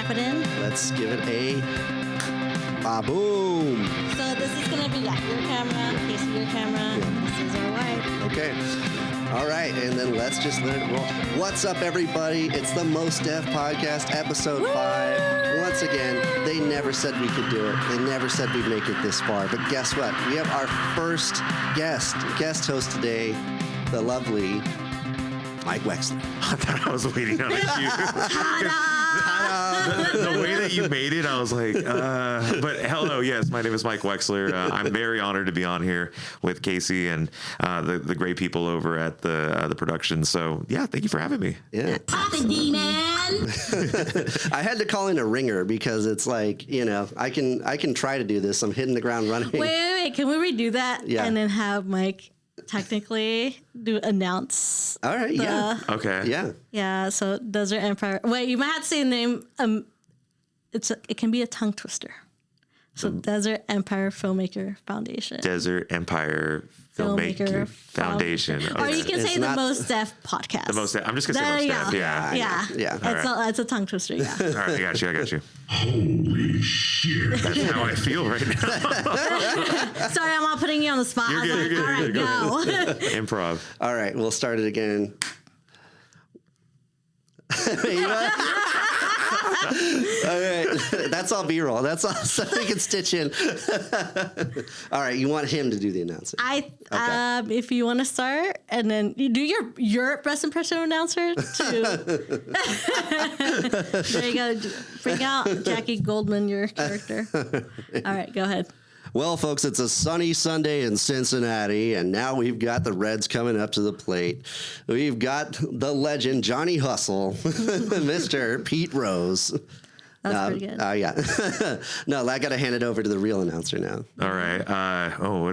snap it in. Let's give it a boom. So this is gonna be your camera, Casey, your camera. This is our wife. Okay. All right, and then let's just let it roll. What's up, everybody? It's the Most Deaf Podcast, episode 5. Once again, they never said we could do it. They never said we'd make it this far. But guess what? We have our first guest host today, the lovely Mike Wexler. I thought I was waiting on a cue. The way that you made it, I was like, but hello, yes, my name is Mike Wexler. I'm very honored to be on here with Casey and the great people over at the production. So yeah, thank you for having me. Yeah. I had to call in a ringer because it's like, you know, I can try to do this. I'm hitting the ground running. Wait. Can we redo that? Yeah. And then have Mike technically announce. All right. Yeah. Okay. Yeah. Yeah. So Desert Empire. Wait, you might have to say the name. It can be a tongue twister. So Desert Empire Filmmaker Foundation. Desert Empire Filmmaker Foundation. Or you can say the Most Deaf Podcast. The Most Deaf. I'm just gonna say Most Deaf. Yeah. It's a tongue twister. Yeah. All right, I got you. Holy shit. That's how I feel right now. Sorry, I'm not putting you on the spot. You're good. All right, go. Improv. All right, we'll start it again. You know? All right, that's all B-roll. That's all so we can stitch in. All right, you want him to do the announcing? If you want to start, and then you do your best impression of announcer too. There you go. Bring out Jackie Goldman, your character. All right, go ahead. Well, folks, it's a sunny Sunday in Cincinnati, and now we've got the Reds coming up to the plate. We've got the legend, Johnny Hustle, Mr. Pete Rose. That's pretty good. Yeah. No, I got to hand it over to the real announcer now. All right.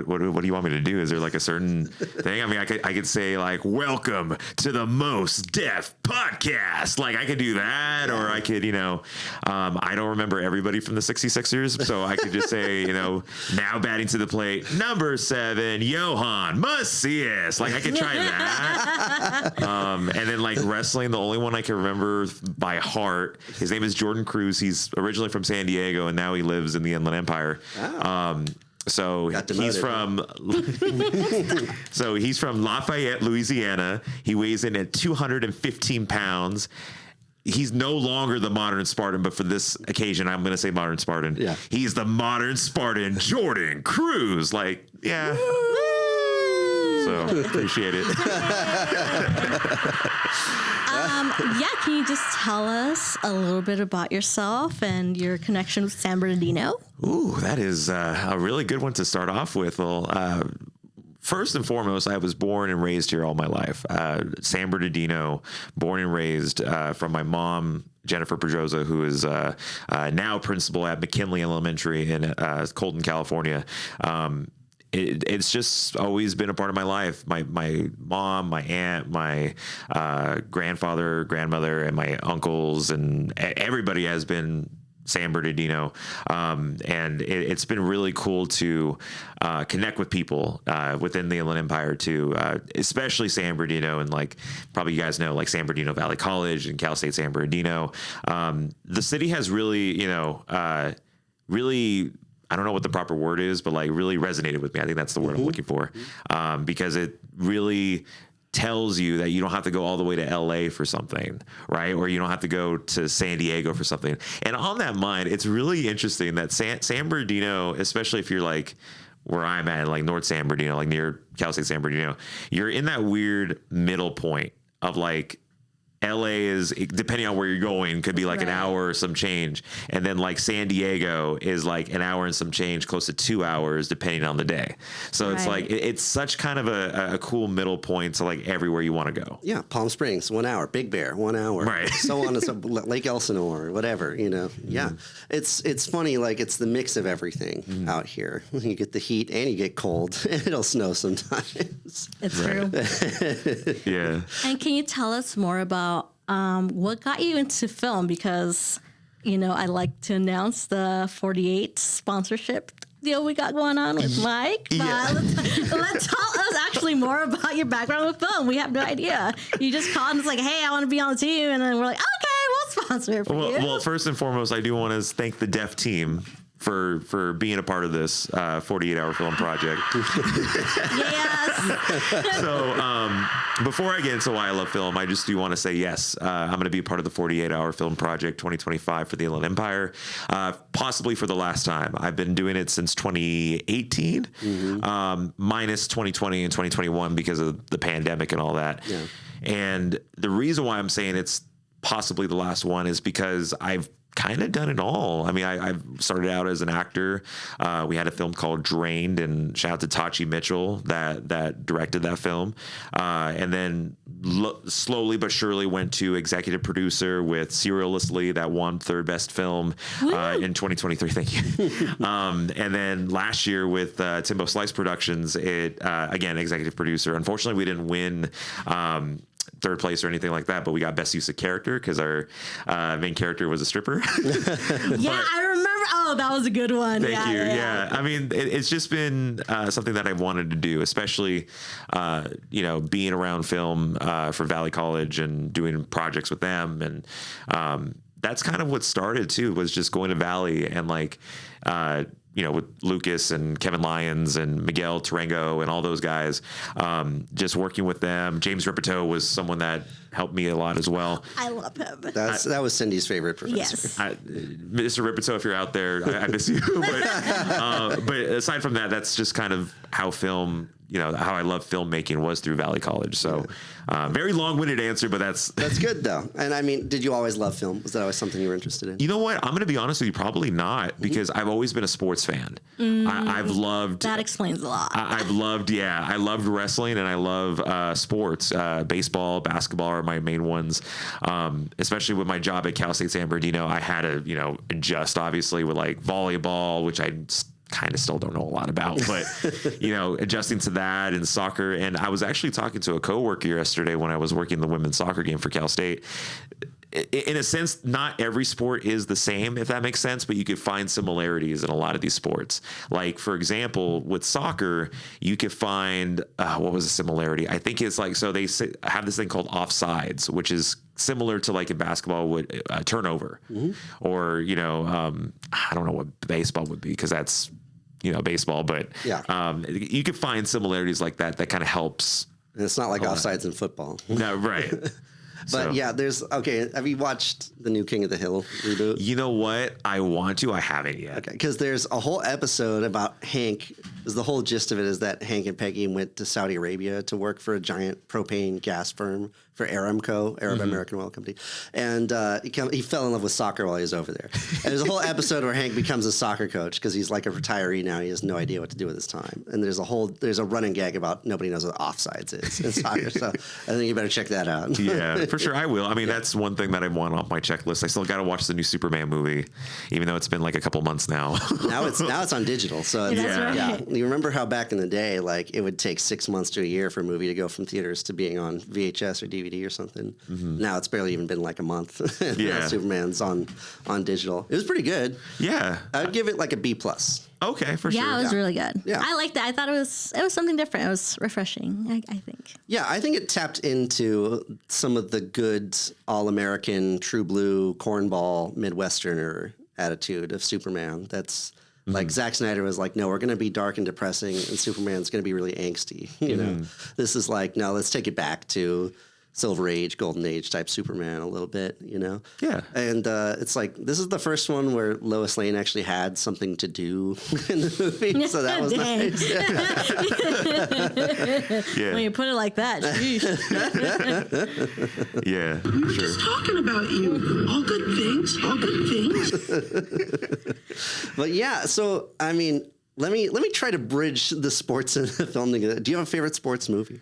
What do you want me to do? Is there like a certain thing? I mean, I could say like, welcome to the Most Deaf Podcast. Like I could do that, or I could, I don't remember everybody from the 66ers. So I could just say, now batting to the plate, number 7, Johan Macias. Like I could try that. And then like wrestling, the only one I can remember by heart, his name is Jordan Cruz. He's originally from San Diego, and now he lives in the Inland Empire. Oh. So he's from Lafayette, Louisiana. He weighs in at 215 pounds. He's no longer the modern Spartan, but for this occasion, I'm going to say modern Spartan. Yeah. He's the modern Spartan, Jordan Cruz. Like, yeah. So appreciate it. Can you just tell us a little bit about yourself and your connection with San Bernardino? Ooh, that is a really good one to start off with. Well, first and foremost, I was born and raised here all my life. San Bernardino, born and raised from my mom, Jennifer Pedroza, who is now principal at McKinley Elementary in Colton, California. It's just always been a part of my life. My mom, my aunt, my grandfather, grandmother, and my uncles, and everybody has been San Bernardino. And it's been really cool to connect with people within the Inland Empire too, especially San Bernardino, and like probably you guys know like San Bernardino Valley College and Cal State San Bernardino. The city has really, really, I don't know what the proper word is, but like really resonated with me. I think that's the word I'm looking for, because it really tells you that you don't have to go all the way to LA for something, right? Or you don't have to go to San Diego for something. And on that mind, it's really interesting that San Bernardino, especially if you're like where I'm at, like North San Bernardino, like near Cal State San Bernardino, you're in that weird middle point of like, LA is, depending on where you're going, could be like an hour or some change. And then like San Diego is like an hour and some change, close to 2 hours, depending on the day. So it's like, it's such kind of a cool middle point to like everywhere you want to go. Yeah. Palm Springs, 1 hour. Big Bear, 1 hour. Right. So on and so Lake Elsinore, whatever, Yeah. It's funny. Like it's the mix of everything out here. You get the heat and you get cold, and it'll snow sometimes. It's true. Yeah. And can you tell us more about what got you into film? Because, I like to announce the 48 sponsorship deal we got going on with Mike. But let's tell us actually more about your background with film. We have no idea. You just called and it's like, hey, I want to be on the team. And then we're like, okay, we'll sponsor for you. Well, first and foremost, I do want to thank the DEFF team for being a part of this 48-hour film project. Yes. So before I get into why I love film, I just do want to say yes, I'm going to be a part of the 48-hour film project 2025 for the Inland Empire, possibly for the last time. I've been doing it since 2018, minus 2020 and 2021 because of the pandemic and all that. Yeah. And the reason why I'm saying it's possibly the last one is because I've kind of done it all. I mean, I've started out as an actor. We had a film called Drained, and shout out to Tachi Mitchell that directed that film. And then slowly but surely went to executive producer with Serialously, that won third best film in 2023. Thank you. And then last year with Timbo Slice Productions, again, executive producer. Unfortunately, we didn't win third place or anything like that, but we got best use of character because our main character was a stripper. Yeah, I remember. Oh, that was a good one. Thank you. Yeah. I mean, it's just been something that I've wanted to do, especially, being around film for Valley College and doing projects with them. And that's kind of what started too, was just going to Valley and with Lucas and Kevin Lyons and Miguel Tarango and all those guys, just working with them. James Ripito was someone that helped me a lot as well. I love him. That was Cindy's favorite professor. Yes. Mr. Ripito, if you're out there, I miss you. But aside from that, that's just kind of how film, how I love filmmaking was through Valley College. So very long-winded answer, but that's good though. And I mean, did you always love film? Was that always something you were interested in? You know what? I'm going to be honest with you, probably not, because I've always been a sports fan. I've loved... That explains a lot. I loved wrestling and I love sports. Baseball, basketball are my main ones. Especially with my job at Cal State San Bernardino, I had to, adjust obviously with like volleyball, which I kind of still don't know a lot about, but adjusting to that and soccer. And I was actually talking to a coworker yesterday when I was working the women's soccer game for Cal State. In a sense, not every sport is the same, if that makes sense, but you could find similarities in a lot of these sports. Like, for example, with soccer, you could find, what was the similarity? I think it's like, so they have this thing called offsides, which is similar to like in basketball would turnover, or, I don't know what baseball would be because that's, baseball, but you could find similarities like that kind of helps. And it's not like offsides in football. No, right. But have you watched the new King of the Hill reboot? You know what? I want to. I haven't yet. Okay, because there's a whole episode about Hank. The whole gist of it is that Hank and Peggy went to Saudi Arabia to work for a giant propane gas firm for Aramco, Arab American Oil Company. And he fell in love with soccer while he was over there. And there's a whole episode where Hank becomes a soccer coach because he's like a retiree now. He has no idea what to do with his time. And there's a running gag about nobody knows what offsides is in soccer. So I think you better check that out. Yeah, for sure I will. I mean, that's one thing that I want off my checklist. I still got to watch the new Superman movie, even though it's been like a couple months now. Now it's on digital. So you remember how back in the day, like it would take 6 months to a year for a movie to go from theaters to being on VHS or DVD or something. Now it's barely even been like a month. Superman's on digital. It was pretty good. Yeah, I'd give it like a B+. Okay, for sure. Yeah, it was really good. Yeah. I liked it. I thought it was something different. It was refreshing, I think. Yeah, I think it tapped into some of the good all-American, true blue, cornball, Midwesterner attitude of Superman. That's like Zack Snyder was like, no, we're going to be dark and depressing, and Superman's going to be really angsty. You know, this is like, no, let's take it back to Silver Age, Golden Age type Superman a little bit, Yeah. And it's like, this is the first one where Lois Lane actually had something to do in the movie. So that was nice. Yeah. When you put it like that, sheesh. Yeah. We were just talking about you. All good things. But yeah, so, I mean, let me try to bridge the sports and the film together. Do you have a favorite sports movie?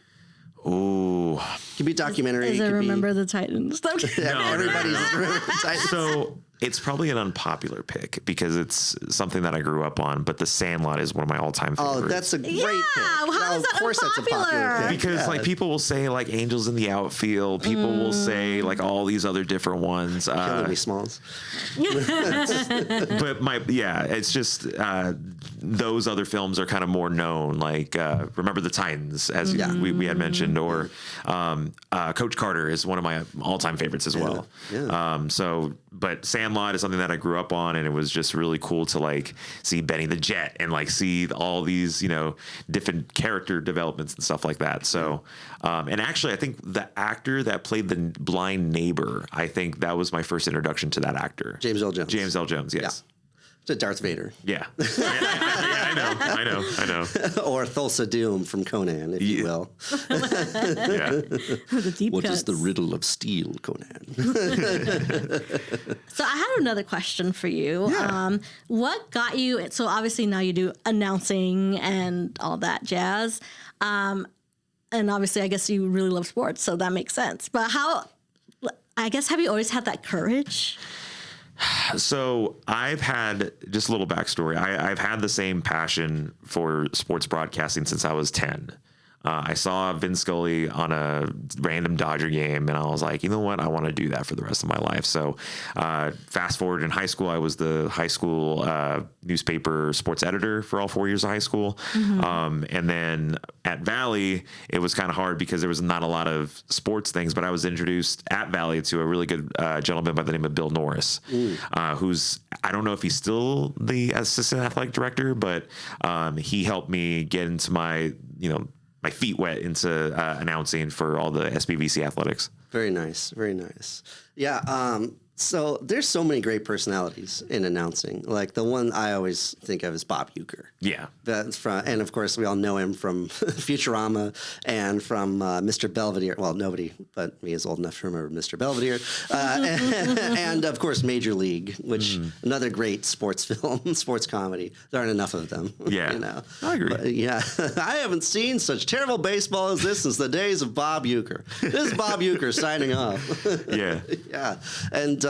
Ooh. Could be documentary. Is it Remember the Titans? Everybody's Remember the Titans. So it's probably an unpopular pick because it's something that I grew up on, but The Sandlot is one of my all-time favorites. Oh, that's a great pick. How is that of course unpopular? that's a popular pick. Because like people will say like Angels in the Outfield, people will say like all these other different ones. Killing me, Smalls. But it's just those other films are kind of more known, like Remember the Titans, as we had mentioned, or Coach Carter is one of my all-time favorites as well. But Sandlot is something that I grew up on, and it was just really cool to like see Benny the Jet and like see all these, you know, different character developments and stuff like that. So, and actually, I think the actor that played the blind neighbor, I think that was my first introduction to that actor. James L. Jones. James L. Jones, yes. Yeah. To Darth Vader. Yeah. I know. Or Thulsa Doom from Conan, if you will. The deep What cuts. is the riddle of steel, Conan? So I had another question for you. What got you? So obviously now you do announcing and all that jazz. And obviously I guess you really love sports, so that makes sense. But have you always had that courage? So I've had, just a little backstory, I've had the same passion for sports broadcasting since I was 10. I saw Vin Scully on a random Dodger game, and I was like, you know what? I want to do that for the rest of my life. So fast forward in high school, I was the high school newspaper sports editor for all 4 years of high school. And then at Valley, it was kind of hard because there was not a lot of sports things, but I was introduced at Valley to a really good gentleman by the name of Bill Norris, who's, I don't know if he's still the assistant athletic director, but he helped me get into my feet wet into announcing for all the SBVC athletics. Very nice. Very nice. Yeah. So there's so many great personalities in announcing. Like the one I always think of is Bob Uecker. Yeah. And of course we all know him from Futurama and from Mr. Belvedere. Well, nobody but me is old enough to remember Mr. Belvedere. And of course Major League, which another great sports film, sports comedy. There aren't enough of them. Yeah. You know? I agree. But, yeah. I haven't seen such terrible baseball as this since the days of Bob Uecker. This is Bob Uecker signing off. Yeah. Yeah. And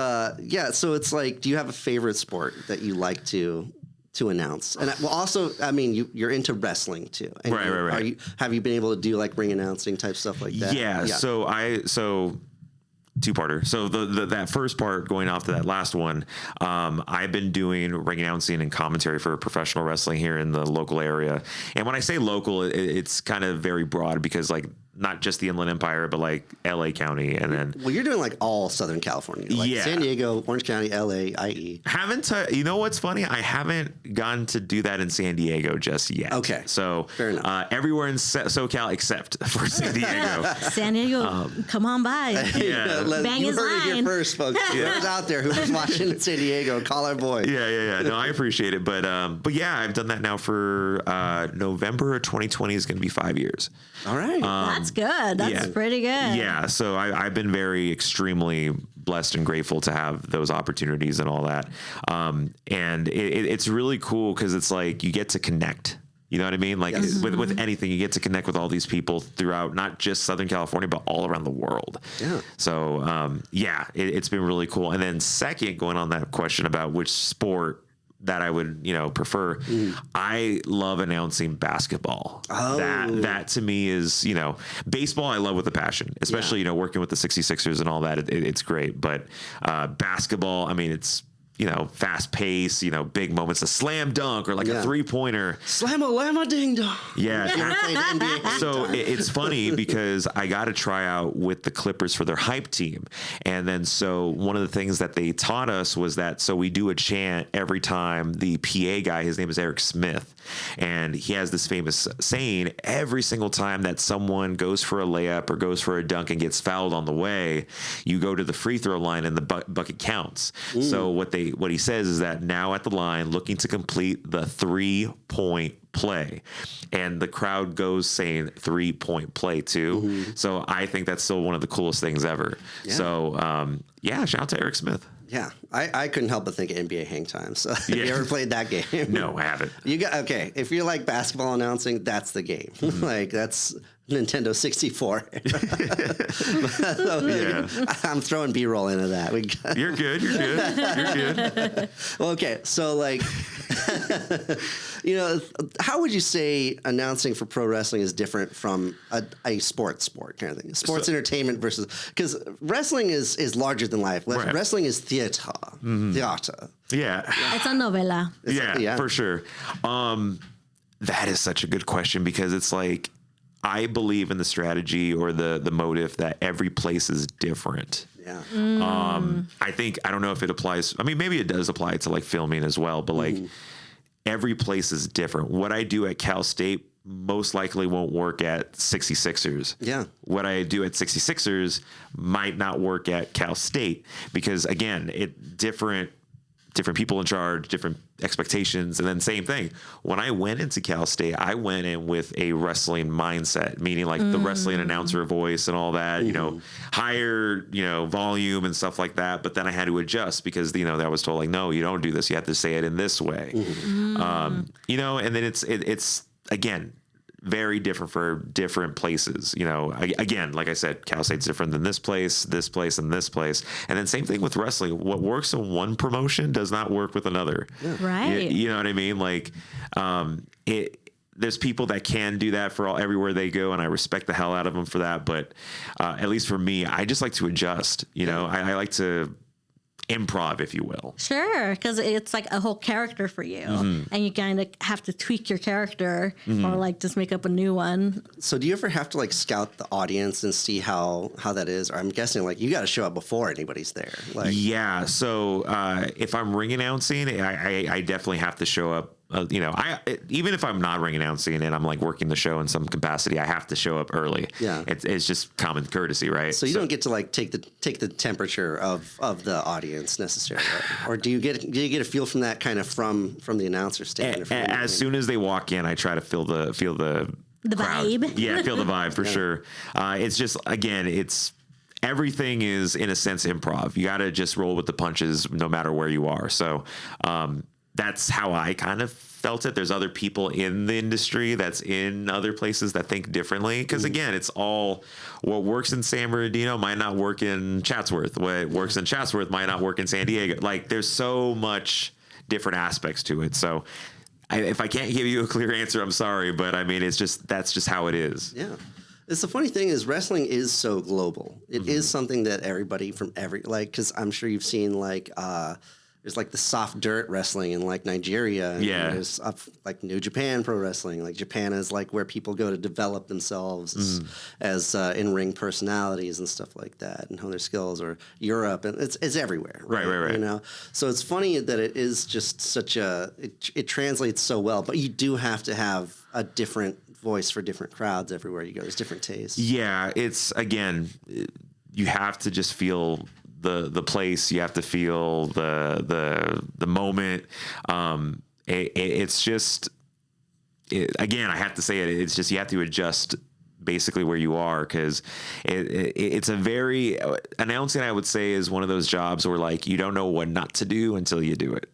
so it's like, do you have a favorite sport that you like to announce? And also, I mean, you're into wrestling too. And Right. Have you been able to do like ring announcing type stuff like that? Yeah. So two-parter. So that first part, going off to that last one, I've been doing ring announcing and commentary for professional wrestling here in the local area. And when I say local, it's kind of very broad because like not just the Inland Empire, but like LA County, and then you're doing like all Southern California, like San Diego, Orange County, LA, IE. You know what's funny? I haven't gotten to do that in San Diego just yet. Okay, so fair enough. Everywhere in SoCal except for San Diego. San Diego, come on by. Yeah, Bang you his heard it line. here first, folks. Whoever's out there who's watching in San Diego, call our boy. Yeah. No, I appreciate it, but yeah, I've done that now for November of 2020 is going to be 5 years. All right, That's good. That's pretty good. Yeah, so I've been extremely blessed and grateful to have those opportunities and all that. And it's really cool because it's like you get to connect. You know what I mean? Like with anything, you get to connect with all these people throughout, not just Southern California, but all around the world. Yeah. So it's been really cool. And then second, going on that question about which sport that I would, prefer. I love announcing basketball. Oh. That to me is, baseball I love with a passion, especially, working with the 66ers and all that. It's great. But basketball, I mean, it's, fast pace, big moments, a slam dunk or like a 3-pointer. Slam-a-lama ding-dong. Yeah. So it's funny because I got to try out with the Clippers for their hype team. And then so one of the things that they taught us was that, so we do a chant every time the PA guy, his name is Eric Smith, and he has this famous saying, every single time that someone goes for a layup or goes for a dunk and gets fouled on the way, you go to the free throw line and the bucket counts. So what he says is that now at the line, looking to complete the 3-point play, and the crowd goes saying 3-point play too. So I think that's still one of the coolest things ever. So shout out to Eric Smith. Yeah, I couldn't help but think of NBA Hang Time. So have you ever played that game? No, I haven't. Okay. If you like basketball announcing, that's the game. Like that's Nintendo 64. I'm throwing B-roll into that. You're good. You're good. Well, okay, so like You know, how would you say announcing for pro wrestling is different from a sport kind of thing? Sports entertainment versus, because wrestling is larger than life. Right. Wrestling is theater. Theater. Yeah. It's a novela. Yeah, for sure. That is such a good question because it's like, I believe in the strategy or the motive that every place is different. Yeah. I think, I don't know if it applies. I mean, maybe it does apply to like filming as well, but like every place is different. What I do at Cal State most likely won't work at 66ers. Yeah. What I do at 66ers might not work at Cal State because again, different people in charge, different expectations. And then same thing. When I went into Cal State, I went in with a wrestling mindset, meaning like the wrestling announcer voice and all that, you know, higher, you know, volume and stuff like that. But then I had to adjust because, you know, I was told like, no, you don't do this. You have to say it in this way. You know, and then it's again, very different for different places. You know, again, like I said, Cal State's different than this place, and this place. And then same thing with wrestling. What works in one promotion does not work with another. Yeah. Right. You know what I mean? Like, there's people that can do that for everywhere they go, and I respect the hell out of them for that. But at least for me, I just like to adjust. You know, I like to improv, if you will. Sure, because it's like a whole character for you, and you kind of have to tweak your character or like just make up a new one. So do you ever have to like scout the audience and see how that is? Or I'm guessing like you got to show up before anybody's there. Like, Yeah. So if I'm ring announcing, I definitely have to show up. You know, even if I'm not ring announcing and I'm like working the show in some capacity, I have to show up early. Yeah. It's just common courtesy, right? So you don't get to like take the temperature of the audience necessarily, right? Or do you get a feel from that kind of from the announcer stand? As soon as they walk in, I try to feel the crowd. Vibe. Yeah, feel the vibe for sure. It's just again, everything is in a sense improv. You got to just roll with the punches no matter where you are. So that's how I kind of felt it. There's other people in the industry that's in other places that think differently. Because again, it's all what works in San Bernardino might not work in Chatsworth. What works in Chatsworth might not work in San Diego. Like there's so much different aspects to it. So if I can't give you a clear answer, I'm sorry. But I mean, that's just how it is. Yeah. It's the funny thing is wrestling is so global. It is something that everybody from because I'm sure you've seen like, there's like the soft dirt wrestling in like Nigeria. And there's like New Japan Pro Wrestling. Like Japan is like where people go to develop themselves as in-ring personalities and stuff like that and hone their skills. Or Europe, and it's everywhere. Right. You know, so it's funny that it is just such it translates so well. But you do have to have a different voice for different crowds everywhere you go. There's different tastes. Yeah, it's again, you have to just feel the place. You have to feel the moment. It's just again, I have to say it. It's just you have to adjust basically where you are because it's a very announcing. I would say is one of those jobs where like you don't know what not to do until you do it,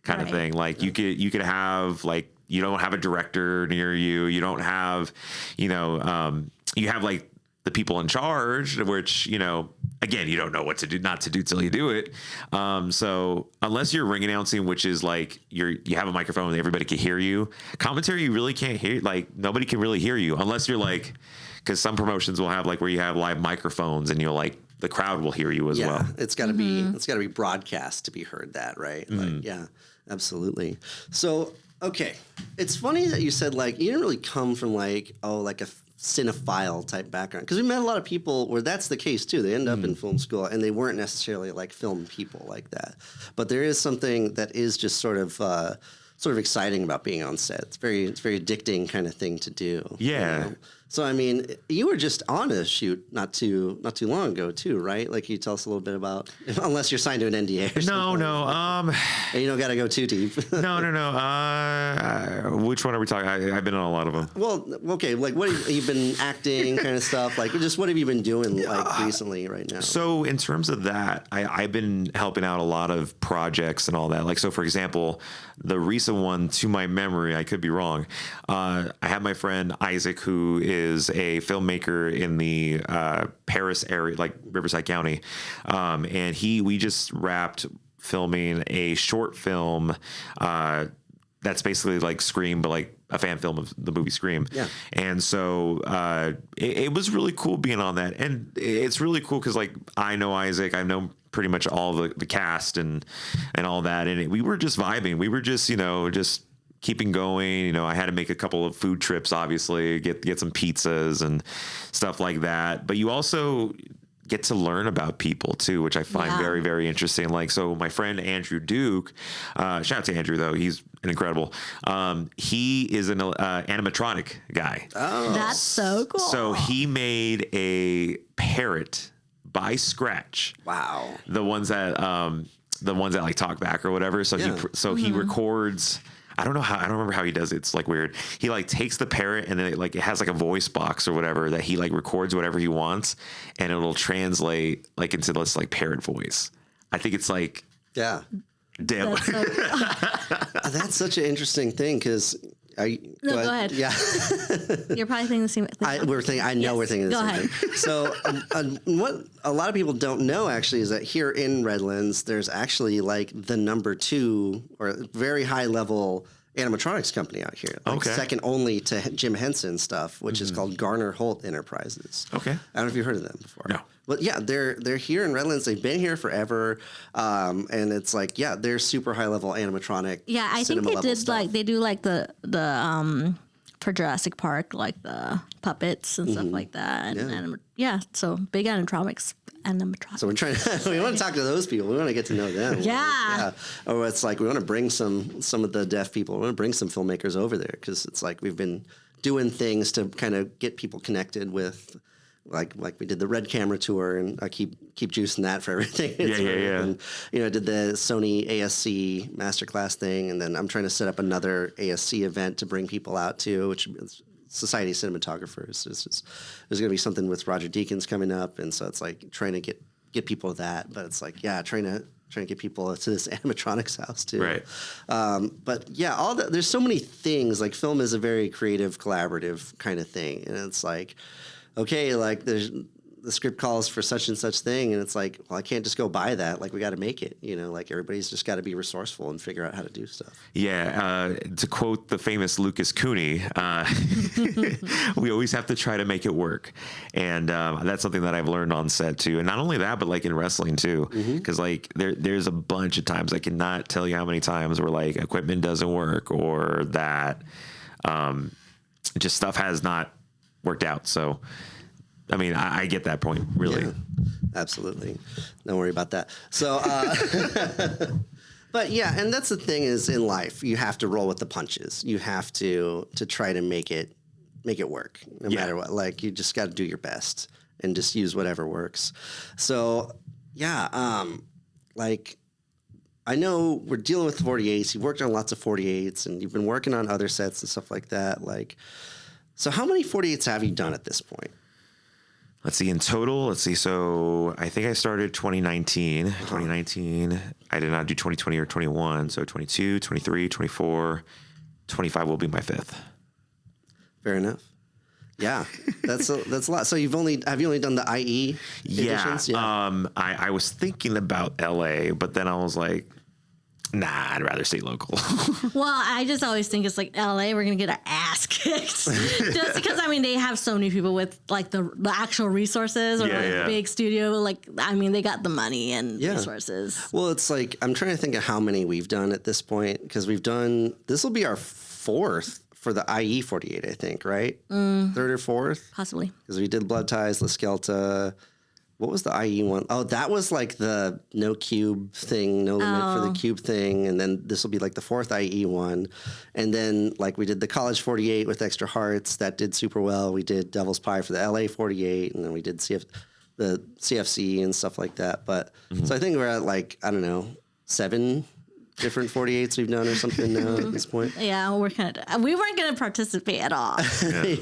kind of thing. Like you could have like. You don't have a director near you. You don't have, you have like the people in charge, which, again, you don't know what to do, not to do till you do it. So unless you're ring announcing, which is like you have a microphone and everybody can hear you, commentary, you really can't hear, like nobody can really hear you unless you're like, because some promotions will have like where you have live microphones and you'll like, the crowd will hear you as well. It's got to be broadcast to be heard that, right? Like, yeah, absolutely. So, okay. It's funny that you said, like, you didn't really come from, like a cinephile type background. Because we met a lot of people where that's the case, too. They end up in film school, and they weren't necessarily, like, film people like that. But there is something that is just sort of exciting about being on set. It's very addicting kind of thing to do. Yeah. You know? So, I mean, you were just on a shoot not too long ago, too, right? Like, can you tell us a little bit about, unless you're signed to an NDA or something? No. And you don't got to go too deep. No. Which one are we talking? I've been on a lot of them. Well, okay. Like, what have you been acting kind of stuff? Like, just what have you been doing, like, recently right now? So, in terms of that, I've been helping out a lot of projects and all that. Like, so, for example, the recent one, to my memory, I could be wrong. I have my friend Isaac, who is a filmmaker in the Paris area, like Riverside County, and we just wrapped filming a short film that's basically like Scream, but like a fan film of the movie Scream. Yeah. And so it was really cool being on that. And it's really cool because like I know Isaac, I know pretty much all the cast and all that. And we were just vibing. We were just, just keeping going. I had to make a couple of food trips, obviously, get some pizzas and stuff like that. But you also get to learn about people too, which I find very, very interesting. Like, so my friend Andrew Duke, shout out to Andrew though, he's an incredible. He is an animatronic guy. Oh, That's so cool. So he made a parrot by scratch. wow. The ones that like talk back or whatever. So he records. I don't remember how he does it. It's like weird. He like takes the parrot and then it has like a voice box or whatever that he like records whatever he wants and it'll translate like into this like parrot voice. I think it's like Yeah. damn. That's so cool. That's such an interesting thing because Go ahead. Yeah. You're probably thinking the same thing. We're thinking the Go same ahead. thing. So what a lot of people don't know actually is that here in Redlands, there's actually like the number 2 or very high level animatronics company out here. Like second only to Jim Henson stuff, which is called Garner Holt Enterprises. Okay. I don't know if you've heard of them before. No. But yeah, they're here in Redlands. They've been here forever, and it's like they're super high level animatronic. Yeah, I think they did stuff. like they do like the for Jurassic Park, like the puppets and stuff like that. And so big animatronics. So we're trying. We want to talk to those people. We want to get to know them. Yeah. Or it's like we want to bring some of the deaf people. We want to bring some filmmakers over there because it's like we've been doing things to kind of get people connected with. Like we did the Red Camera tour, and I keep juicing that for everything. Yeah. And, I did the Sony ASC masterclass thing, and then I'm trying to set up another ASC event to bring people out to, which is Society of Cinematographers. There's going to be something with Roger Deakins coming up, and so it's like trying to get people to that. But it's like trying to get people to this animatronics house too. Right. But there's so many things. Like film is a very creative, collaborative kind of thing, and it's like. Okay, like the script calls for such and such thing, and it's like, well, I can't just go buy that. Like we got to make it. Like everybody's just got to be resourceful and figure out how to do stuff. Yeah, to quote the famous Lucas Cooney, we always have to try to make it work, and that's something that I've learned on set too. And not only that, but like in wrestling too, because like there's a bunch of times I cannot tell you how many times where like equipment doesn't work or that just stuff has not worked out. So, I mean, I get that point, really. Yeah, absolutely. Don't worry about that. So, but yeah, and that's the thing is in life, you have to roll with the punches. You have to try to make it work no matter what. Like you just got to do your best and just use whatever works. So, like I know we're dealing with 48s. You've worked on lots of 48s and you've been working on other sets and stuff like that. Like, so how many 48s have you done at this point? Let's see, in total, so I think I started 2019. 2019, I did not do 2020 or 21. So 22, 23, 24, 25 will be my 5th. Fair enough. Yeah, that's a lot. So have you only done the IE editions? Yeah. I was thinking about LA, but then I was like, nah, I'd rather stay local. Well, I just always think it's like LA, we're going to get our ass kicked. Just because, I mean, they have so many people with like the actual resorces or big studio. Like, I mean, they got the money and resources. Well, it's like, I'm trying to think of how many we've done at this point because this will be our 4th for the IE 48, I think, right? 3rd or 4th? Possibly. Because we did Blood Ties, La Skelta. What was the IE one? Oh, that was like the no cube thing, no limit for the cube thing. And then this will be like the 4th IE one. And then like we did the College 48 with Extra Hearts. That did super well. We did Devil's Pie for the LA 48. And then we did the CFC and stuff like that. But so I think we're at like, I don't know, 7 different 48s we've done or something now at this point. Yeah, we weren't going to participate at all.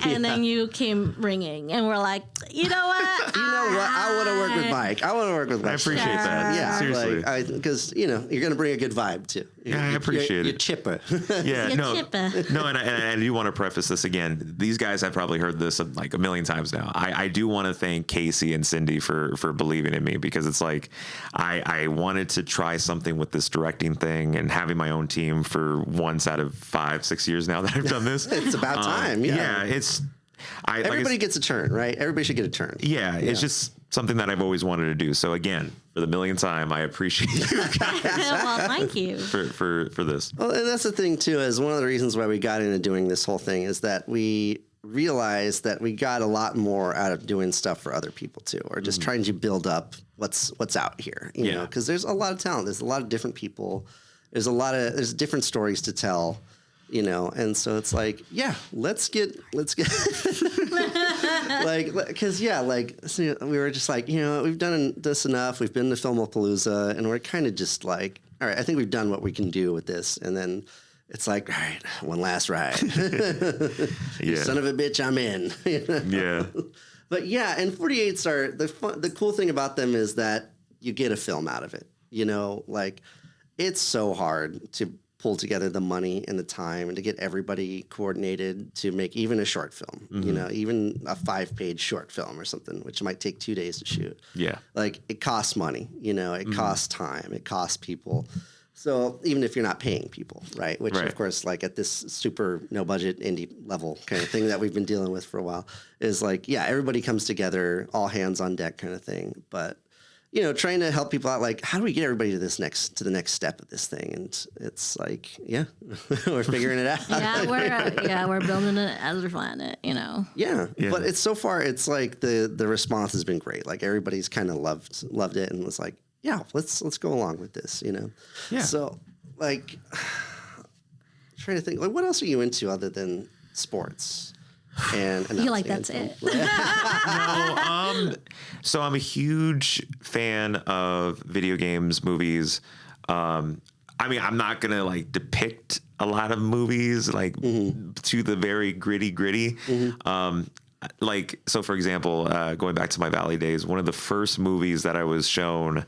And then you came ringing and we're like, you know what? I want to work with Mike. I appreciate that. Yeah, seriously. Because you're going to bring a good vibe too. Yeah, I appreciate it. You're chipper. Yeah, Chipper. no, and I do want to preface this again. These guys have probably heard this like a million times now. I do want to thank Casey and Cindy for believing in me because it's like I wanted to try something with this directing thing. thing and having my own team for once out of 5-6 years now that I've done this. It's about time. Yeah. Everybody gets a turn, right? Everybody should get a turn. Yeah, it's just something that I've always wanted to do. So again, for the millionth time, I appreciate you guys. Well, thank you for this. Well, and that's the thing too, is one of the reasons why we got into doing this whole thing is that we realized that we got a lot more out of doing stuff for other people too, or just trying to build up what's out here, you know, because there's a lot of talent. There's a lot of different people. There's different stories to tell. You know, and so it's like, yeah, let's get like, because so we were just like, you know, we've done this enough. We've been to Filmapalooza, and we're kind of just like, all right, I think we've done what we can do with this. And then it's like, all right, one last ride. Son of a bitch, I'm in. You know? Yeah. But yeah, and 48s are the cool thing about them is that you get a film out of it. You know, like it's so hard to pull together the money and the time and to get everybody coordinated to make even a short film, you know, even a 5-page short film or something, which might take 2 days to shoot. Yeah. Like it costs money, you know, it costs time, it costs people. So even if you're not paying people, right? Which of course, like at this super no budget indie level kind of thing that we've been dealing with for a while is like, yeah, everybody comes together, all hands on deck kind of thing. But you know, trying to help people out, like, how do we get everybody to the next step of this thing? And it's like, yeah, we're figuring it out. We're building it as we're flying it, you know. Yeah, but it's so far, it's like the response has been great. Like everybody's kind of loved it and was like, yeah, let's go along with this, you know. Yeah. So, like, I'm trying to think, like, what else are you into other than sports? And you like that's it. No, so I'm a huge fan of video games, movies. I mean, I'm not gonna like depict a lot of movies like to the very gritty. Like, so for example, going back to my Valley days, one of the first movies that I was shown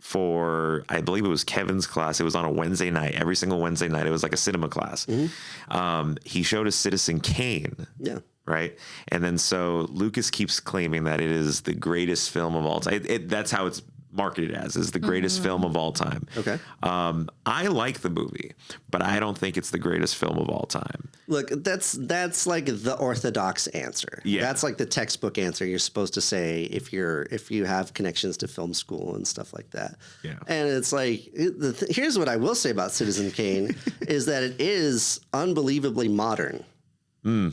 for, I believe it was Kevin's class. It was on a Wednesday night, every single Wednesday night. It was like a cinema class. He showed us Citizen Kane. Yeah. Right. And then so Lucas keeps claiming that it is the greatest film of all time. That's how it's marketed as, is the greatest film of all time. Okay. I like the movie, but I don't think it's the greatest film of all time. Look, that's like the orthodox answer. Yeah. That's like the textbook answer you're supposed to say if you have connections to film school and stuff like that. Yeah. And it's like, here's what I will say about Citizen Kane is that it is unbelievably modern.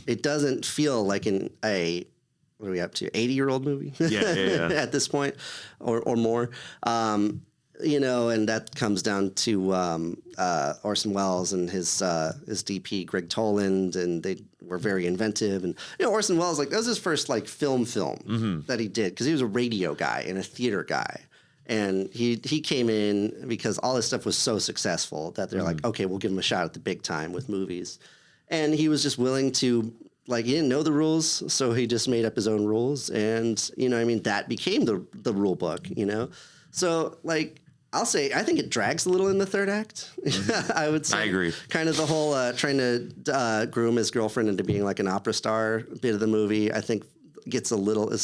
It doesn't feel like what are we up to? 80-year-old movie? Yeah. At this point, or more. You know, and that comes down to Orson Welles and his DP Greg Toland, and they were very inventive. And you know, Orson Welles, like that was his first like film that he did because he was a radio guy and a theater guy. And he came in because all this stuff was so successful that they're like, okay, we'll give him a shot at the big time with movies. And he was just willing to, like, he didn't know the rules, so he just made up his own rules. And, you know, I mean, that became the rule book, you know? So, like, I'll say, I think it drags a little in the third act. I would say. I agree. Kind of the whole trying to groom his girlfriend into being like an opera star bit of the movie, I think gets a little, it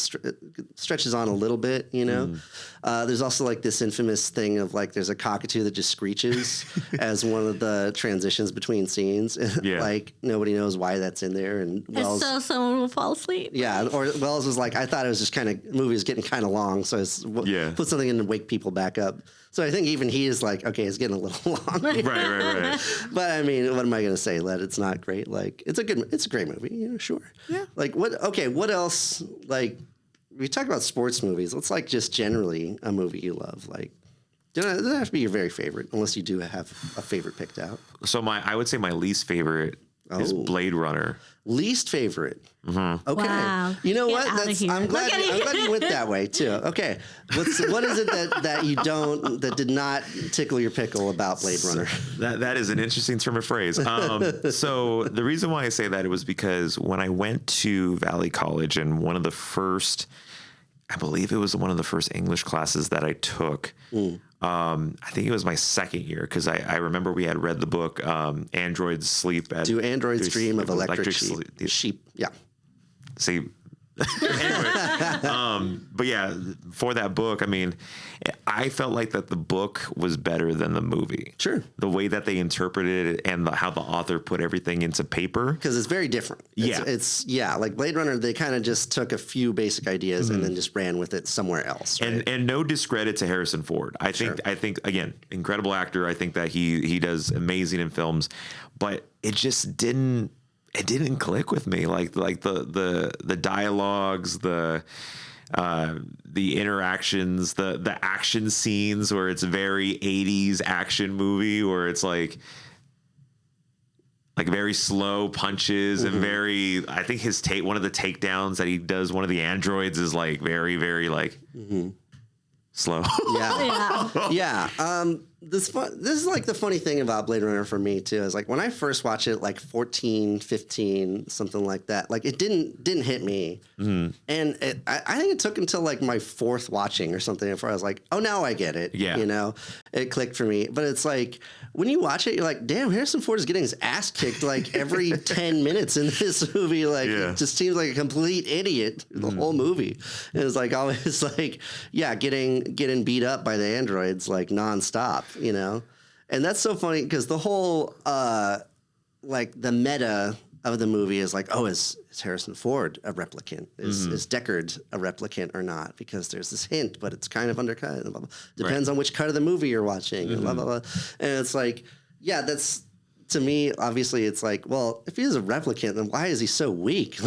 stretches on a little bit, you know? There's also like this infamous thing of like, there's a cockatoo that just screeches as one of the transitions between scenes. Yeah. Like nobody knows why that's in there. And Wells, so someone will fall asleep. Yeah. Or Wells was like, I thought it was just movie was getting kind of long. So I put something in to wake people back up. So I think even he is like, okay, it's getting a little long. Right. But I mean, what am I going to say? It's not great. Like, it's a great movie. You know, sure. Yeah. Like what else? Like, we talk about sports movies. Let's like just generally a movie you love. Like, it doesn't have to be your very favorite, unless you do have a favorite picked out. So I would say my least favorite is Blade Runner. Least favorite. Mm-hmm. Okay. Wow. You know what? I'm glad you went that way too. Okay. What is it that did not tickle your pickle about Blade Runner? That is an interesting term of phrase. So the reason why I say that, it was because when I went to Valley College, and I believe it was one of the first English classes that I took. I think it was my second year, because I remember we had read the book Androids Sleep. Do Androids Dream of Electric Sheep? Yeah. See, Anyway, but yeah, for that book, I mean, I felt like that the book was better than the movie. Sure. The way that they interpreted it and how the author put everything into paper. Because it's very different. It's like Blade Runner, they kind of just took a few basic ideas and then just ran with it somewhere else. Right? And no discredit to Harrison Ford. I think again, incredible actor. I think that he does amazing in films, but it just didn't click with me. Like the dialogues, the interactions, the action scenes where it's very 80s action movie where it's like very slow punches and very, I think one of the takedowns that he does, one of the androids is like very, very like slow. This is like the funny thing about Blade Runner for me too, is like when I first watched it, like 14, 15, something like that, like it didn't hit me. And I think it took until like my fourth watching or something before I was like, oh, now I get it. Yeah. You know, it clicked for me. But it's like, when you watch it, you're like, damn, Harrison Ford is getting his ass kicked like every 10 minutes in this movie. Like, it just seems like a complete idiot the whole movie. And it's like always like, getting beat up by the androids like nonstop, you know? And that's so funny because the whole, like the meta of the movie is like, oh, is Harrison Ford a replicant? Is Deckard a replicant or not? Because there's this hint, but it's kind of undercut. And blah, blah. Depends on which cut of the movie you're watching. And blah, blah, blah. And it's like, that's, to me, obviously, it's like, well, if he is a replicant, then why is he so weak?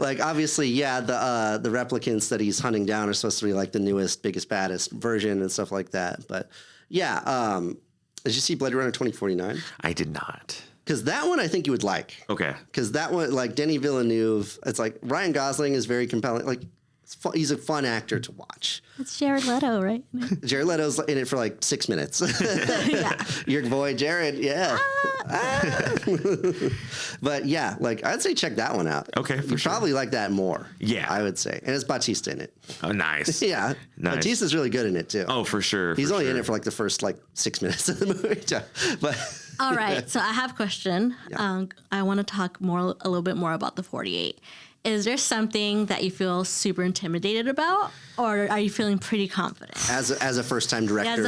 Like, obviously, the replicants that he's hunting down are supposed to be like the newest, biggest, baddest version and stuff like that. But did you see Blade Runner 2049? I did not. Because that one I think you would like. Okay. Because that one, like Denis Villeneuve, it's like Ryan Gosling is very compelling. Like, he's a fun actor to watch. It's Jared Leto, right? Jared Leto's in it for like 6 minutes. Your boy Jared, But yeah, like I'd say check that one out. Okay, you probably like that more. Yeah, I would say, and it's Bautista in it. Oh, nice. Nice. Bautista's really good in it too. Oh, for sure. He's only in it for like the first 6 minutes of the movie, but. All right, so I have a question. I want to talk a little bit more about the 48. Is there something that you feel super intimidated about, or are you feeling pretty confident? As a first-time director,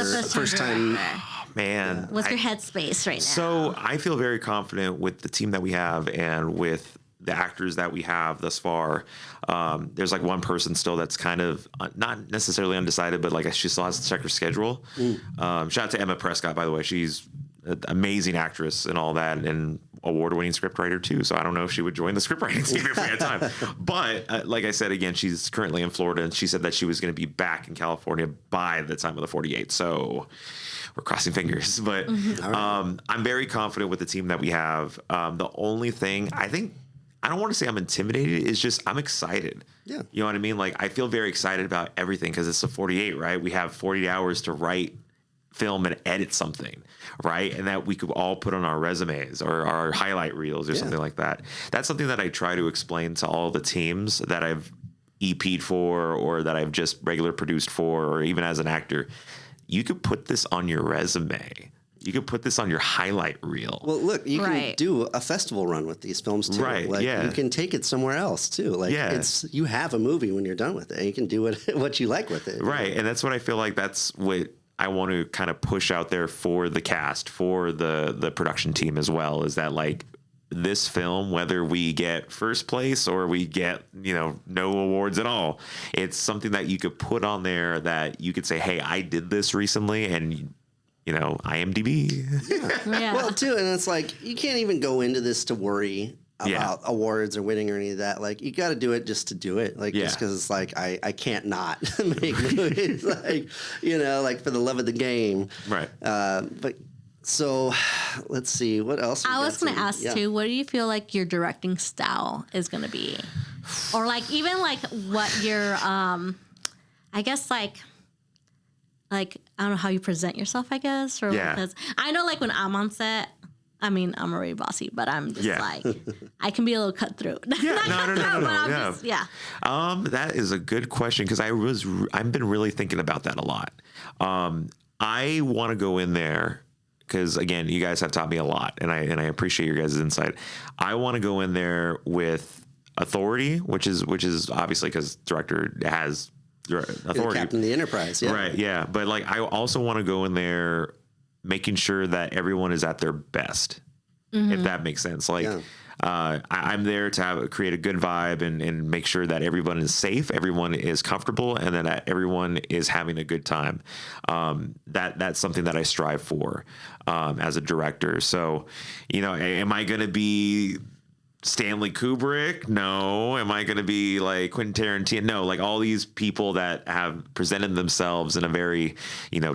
man. What's your headspace right now? So I feel very confident with the team that we have and with the actors that we have thus far. There's like one person still that's kind of not necessarily undecided, but like she still has to check her schedule. Shout out to Emma Prescott, by the way. She's an amazing actress and all that, and award-winning scriptwriter too. So I don't know if she would join the scriptwriting team if we had time. But like I said, again, she's currently in Florida, and she said that she was going to be back in California by the time of the 48. So we're crossing fingers. But I'm very confident with the team that we have. The only thing I don't want to say I'm intimidated. It's just I'm excited. Yeah. You know what I mean? Like I feel very excited about everything because it's the 48, right? We have 40 hours to write, film, and edit something, right? And that we could all put on our resumes or our highlight reels or something like that. That's something that I try to explain to all the teams that I've EP'd for or that I've just regular produced for, or even as an actor. You could put this on your resume. You could put this on your highlight reel. Well, look, you can do a festival run with these films too. Right, like, you can take it somewhere else too. Like you have a movie when you're done with it. And you can do what you like with it. Right, and that's what I feel like that's what I want to kind of push out there for the cast, for the production team as well, is that like this film, whether we get first place or we get, no awards at all, it's something that you could put on there that you could say, hey, I did this recently, and IMDb. Yeah. Well, too, and it's like you can't even go into this to worry about awards or winning or any of that. Like you got to do it just to do it. Like just because it's like I can't not make movies. Like like for the love of the game. Right. But so let's see what else. I was going to ask too. What do you feel like your directing style is going to be, or like even like what your I guess like I don't know how you present yourself. I guess because I know like when I'm on set. I mean, I'm already bossy, but I'm just like, I can be a little cutthroat. Yeah, no. That is a good question because I've been really thinking about that a lot. I want to go in there because again, you guys have taught me a lot, and I appreciate your guys' insight. I want to go in there with authority, which is obviously because director has You're the authority. captain of the Enterprise. Yeah. Right. Yeah. But like, I also want to go in there making sure that everyone is at their best, if that makes sense. Like, I'm there to create a good vibe and make sure that everyone is safe, everyone is comfortable, and that everyone is having a good time. That's something that I strive for as a director. So, am I going to be Stanley Kubrick? No. Am I going to be like Quentin Tarantino? No. Like all these people that have presented themselves in a very,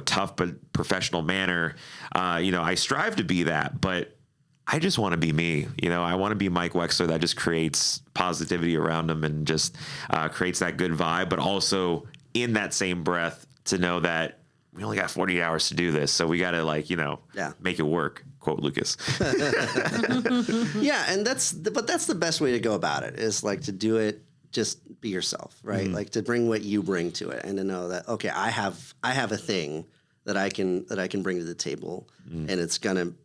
tough but professional manner. I strive to be that, but I just want to be me. I want to be Mike Wexler that just creates positivity around him and just creates that good vibe, but also in that same breath to know that we only got 48 hours to do this. So we got to make it work. Quote Lucas. Yeah. And that's the best way to go about it is like to do it. Just be yourself, right? Like to bring what you bring to it and to know that, okay, I have a thing that I can bring to the table and it's going to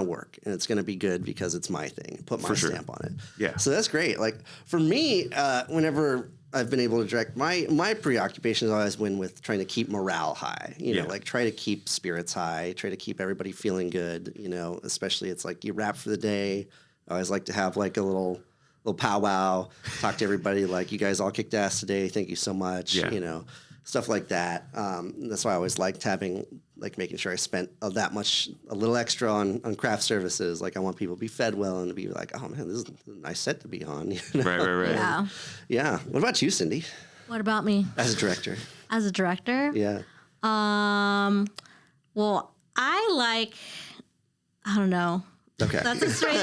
work and it's going to be good because it's my thing. Put my stamp on it. Yeah. So that's great. Like for me, whenever I've been able to direct, my preoccupation has always been with trying to keep morale high, like try to keep spirits high, try to keep everybody feeling good, especially it's like you wrap for the day. I always like to have like a little powwow, talk to everybody like you guys all kicked ass today. Thank you so much. Stuff like that. That's why I always liked making sure I spent a little extra on craft services. Like I want people to be fed well and to be like, oh man, this is a nice set to be on. Right. Yeah. Yeah. What about you, Cindy? What about me? As a director. As a director? Yeah. Well, I don't know. Okay. That's a straight.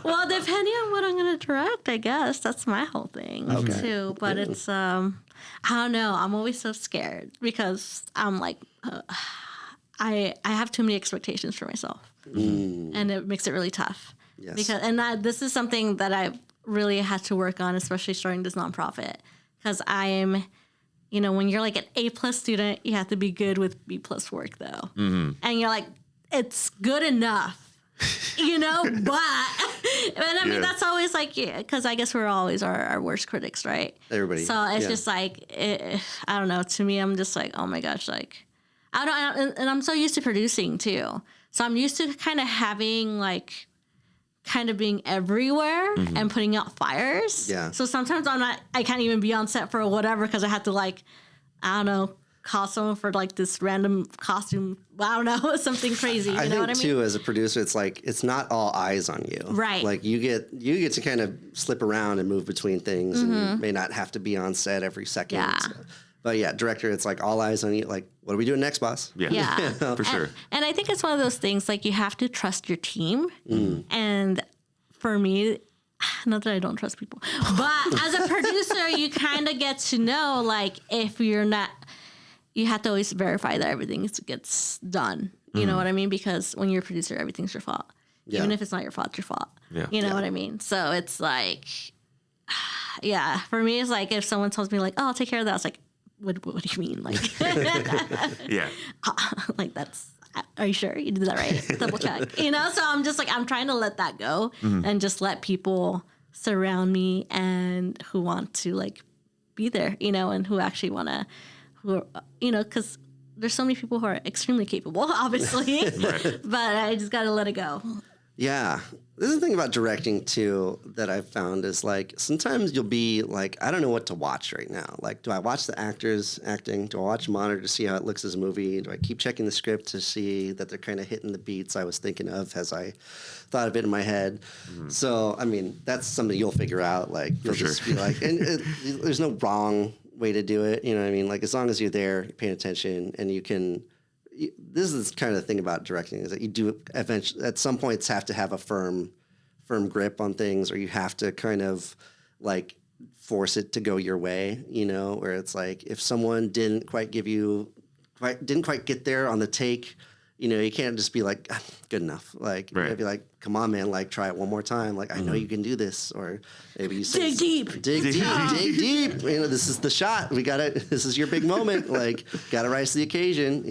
Well, depending on what I'm going to direct, I guess that's my whole thing too. But it's I don't know. I'm always so scared because I'm like, I have too many expectations for myself, and it makes it really tough. Yes. This is something that I really had to work on, especially starting this nonprofit, because I'm. When you're like an A+ student, you have to be good with B+ work though, and you're like, it's good enough. But I mean, that's always like, because I guess we're always our worst critics, right? Everybody. So it's just like, I don't know. To me, I'm just like, oh my gosh, like, I don't, and I'm so used to producing too. So I'm used to kind of having kind of being everywhere and putting out fires. Yeah. So sometimes I can't even be on set for whatever because I have to I don't know, call someone for this random costume. I don't know, something crazy. You know what I mean? Too, as a producer, it's like it's not all eyes on you. Right. Like you get to kind of slip around and move between things, and you may not have to be on set every second. Yeah. So. But yeah, director, it's like all eyes on you. Like, what are we doing next, boss? Yeah. For sure. And I think it's one of those things you have to trust your team. And for me, not that I don't trust people, but as a producer, you kind of get to know if you're not. You have to always verify that everything gets done. You know what I mean? Because when you're a producer, everything's your fault. Yeah. Even if it's not your fault, it's your fault. Yeah. You know what I mean? So it's for me, it's if someone tells me oh, I'll take care of that. It's what do you mean? Yeah. That's, are you sure you did that right? Double check. So I'm just I'm trying to let that go and just let people surround me and who want to be there, and who actually want to, because there's so many people who are extremely capable, obviously, but I just got to let it go. Yeah. This is the thing about directing, too, that I've found is, sometimes you'll be I don't know what to watch right now. Do I watch the actors acting? Do I watch a monitor to see how it looks as a movie? Do I keep checking the script to see that they're kind of hitting the beats I was thinking of as I thought of it in my head? So, I mean, that's something you'll figure out. You'll just be there's no wrong way to do it. You know what I mean? As long as you're there, you're paying attention, and you can... This is kind of the thing about directing is that you do eventually at some points have to have a firm grip on things, or you have to kind of force it to go your way, where it's if someone didn't quite get there on the take, you can't just be good enough. You gotta be come on, man, try it one more time. I know you can do this. Or maybe you say, dig deep. This is the shot. This is your big moment. Gotta rise to the occasion,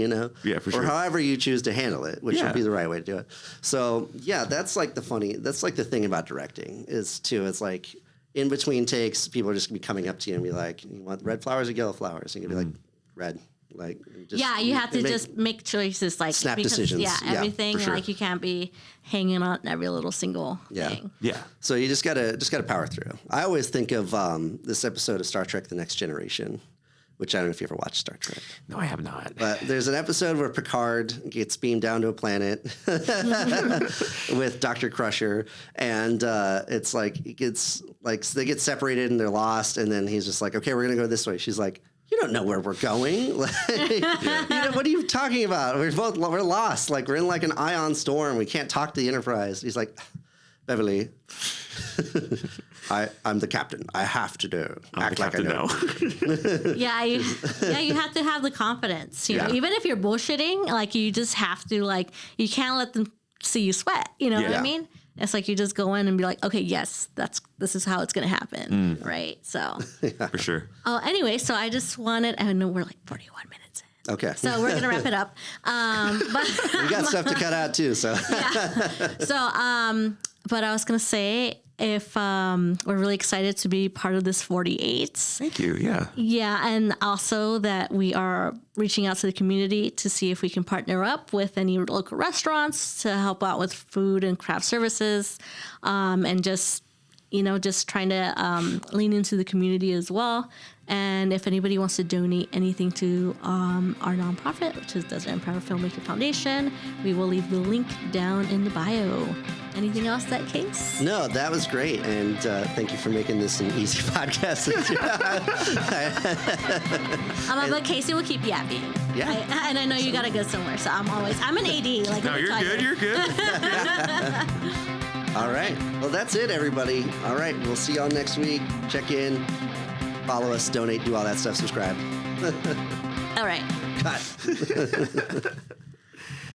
Yeah, for sure. Or however you choose to handle it, which would be the right way to do it. So yeah, that's the thing about directing is too, it's in between takes, people are just gonna be coming up to you and be like, "You want red flowers or yellow flowers?" And you're gonna be like, "Red." Like, just, you have to just make choices, like snap decisions. Yeah, Yeah, everything. for sure. Like you can't be hanging on every little single thing. Yeah. So you just gotta power through. I always think of this episode of Star Trek: The Next Generation, which I don't know if you ever watched Star Trek. No, I have not. But there's an episode where Picard gets beamed down to a planet with Dr. Crusher, and it's like they get separated and they're lost, and then he's just like, "Okay, we're gonna go this way." She's like, "You don't know where we're going. Like, you know, what are you talking about? We're lost. Like, we're in like an ion storm. We can't talk to the Enterprise." He's like, "Beverly, I'm the captain. I have to do. Act like I know." You have to have the confidence. You know, even if you're bullshitting, like you just have to, like, you can't let them see you sweat. You know what I mean? It's like you just go in and be like, okay, yes, this is how it's gonna happen, right? So For sure. Oh, anyway, so I just wanted. I know we're like 41 minutes in. Okay. So we're gonna wrap it up. But We got stuff to cut out too. So but I was gonna say, if we're really excited to be part of this 48. Thank you. Yeah. Yeah, and also that we are reaching out to the community to see if we can partner up with any local restaurants to help out with food and craft services, and just trying to lean into the community as well. And if anybody wants to donate anything to our nonprofit, which is Desert Empire Filmmaker Foundation, we will leave the link down in the bio. Anything else, that case? no, that was great, and thank you for making this an easy podcast. But Casey will keep yapping. Yeah. And I know you got to go somewhere, so I'm an AD. Like, No, you're good. You're good. All right. Well, that's it, everybody. All right. We'll see y'all next week. Check in, follow us, donate, do all that stuff, subscribe. All right. Cut.